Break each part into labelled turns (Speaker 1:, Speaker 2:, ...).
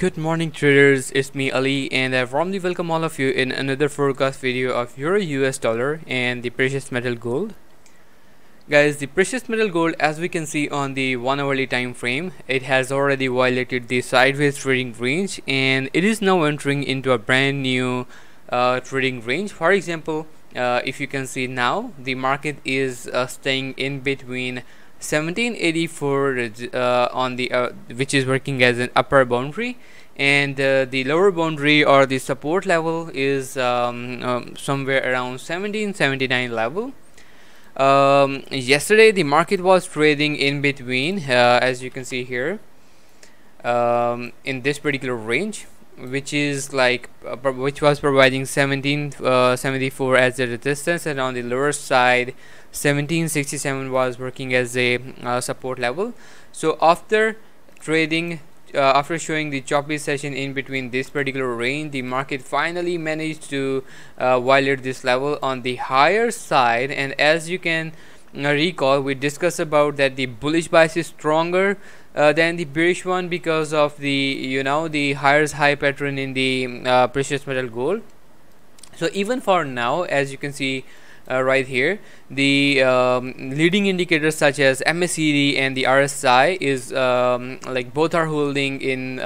Speaker 1: Good morning traders, it's me Ali and I warmly welcome all of you in another forecast video of Euro US dollar and the precious metal gold. Guys, the precious metal gold, as we can see on the 1 hourly time frame, it has already violated the sideways trading range and it is now entering into a brand new trading range. For example, if you can see now, the market is staying in between 1784 on the which is working as an upper boundary, and the lower boundary or the support level is somewhere around 1779 level. Yesterday the market was trading in between, as you can see here, in this particular range, which is like which was providing 1774 as a resistance, and on the lower side 1767 was working as a support level. So after trading, after showing the choppy session in between this particular range, the market finally managed to violate this level on the higher side. And as you can recall, we discussed about that the bullish bias is stronger than the bearish one because of the the higher high pattern in the precious metal gold. So even for now, as you can see right here, the leading indicators such as MACD and the RSI is like both are holding in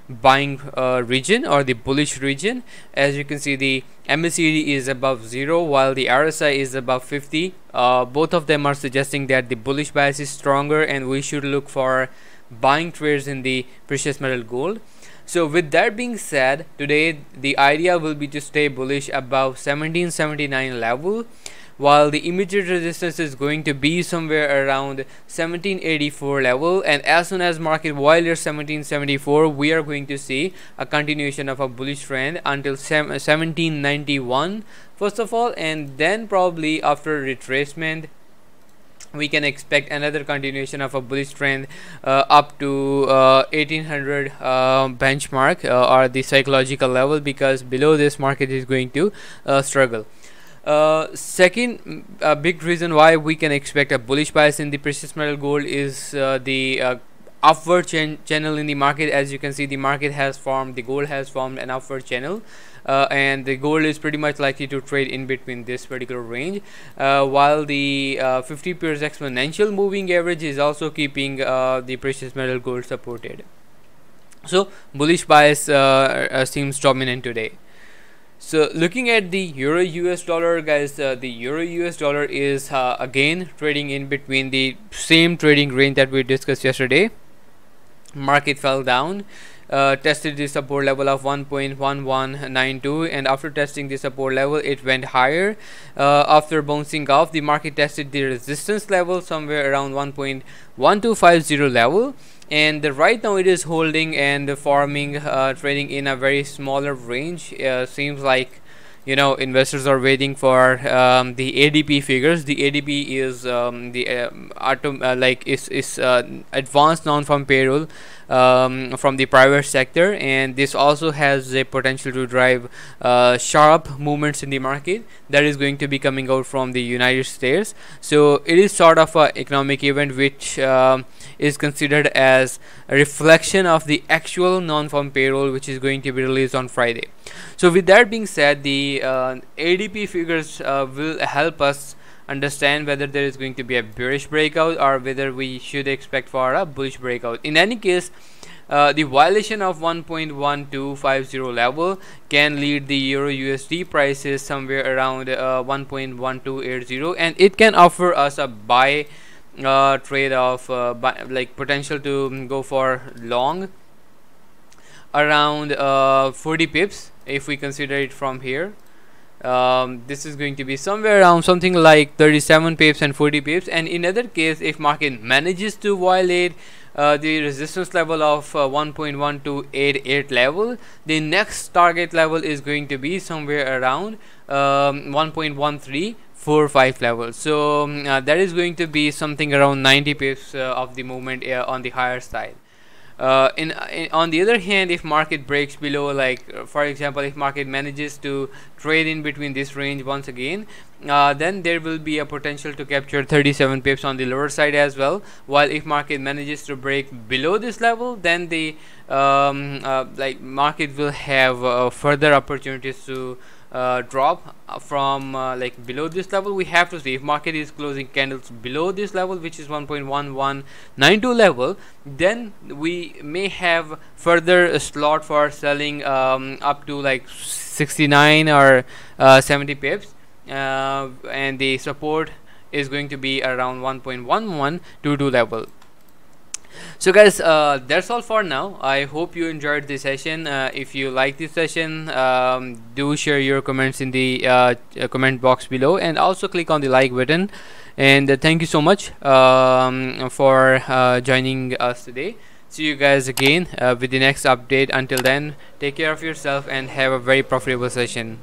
Speaker 1: buying region or the bullish region. As you can see, the MACD is above 0 while the RSI is above 50. Both of them are suggesting that the bullish bias is stronger and we should look for buying trades in the precious metal gold. So with that being said, today the idea will be to stay bullish above 1779 level, while the immediate resistance is going to be somewhere around 1784 level, and as soon as market violates 1774, we are going to see a continuation of a bullish trend until 1791 first of all, and then probably after retracement we can expect another continuation of a bullish trend up to 1800 benchmark or the psychological level, because below this market is going to struggle. Second big reason why we can expect a bullish bias in the precious metal gold is the upward channel in the market. As you can see, the market has formed, the gold has formed an upward channel, and the gold is pretty much likely to trade in between this particular range, while the 50 pairs exponential moving average is also keeping the precious metal gold supported. So bullish bias seems dominant today. So looking at the Euro US dollar, guys, the Euro US dollar is again trading in between the same trading range that we discussed yesterday. Market fell down, tested the support level of 1.1192, and after testing the support level it went higher. After bouncing off, the market tested the resistance level somewhere around 1.1250 level, and right now it is holding and forming, trading in a very smaller range. Seems like investors are waiting for the ADP figures. The ADP is advanced non-farm payroll from the private sector, and this also has a potential to drive sharp movements in the market that is going to be coming out from the United States. So it is sort of an economic event which is considered as a reflection of the actual non-farm payroll which is going to be released on Friday. So with that being said, the ADP figures will help us understand whether there is going to be a bearish breakout or whether we should expect for a bullish breakout. In any case, the violation of 1.1250 level can lead the Euro USD prices somewhere around 1.1280, and it can offer us a buy trade of like potential to go for long around 40 pips if we consider it from here. This is going to be somewhere around something like 37 pips and 40 pips, and in other case, if market manages to violate the resistance level of 1.1288 level, the next target level is going to be somewhere around 1.1345 level. So that is going to be something around 90 pips of the movement on the higher side. On the other hand, if market breaks below, like for example, if market manages to trade in between this range once again, then there will be a potential to capture 37 pips on the lower side as well. While if market manages to break below this level, then the like market will have further opportunities to drop from like below this level. We have to see if market is closing candles below this level, which is 1.1192 level, then we may have further slot for selling up to like 69 or 70 pips, and the support is going to be around 1.1122 level. So guys, that's all for now. I hope you enjoyed this session. If you like this session, do share your comments in the comment box below, and also click on the like button. And thank you so much for joining us today. See you guys again with the next update. Until then, take care of yourself and have a very profitable session.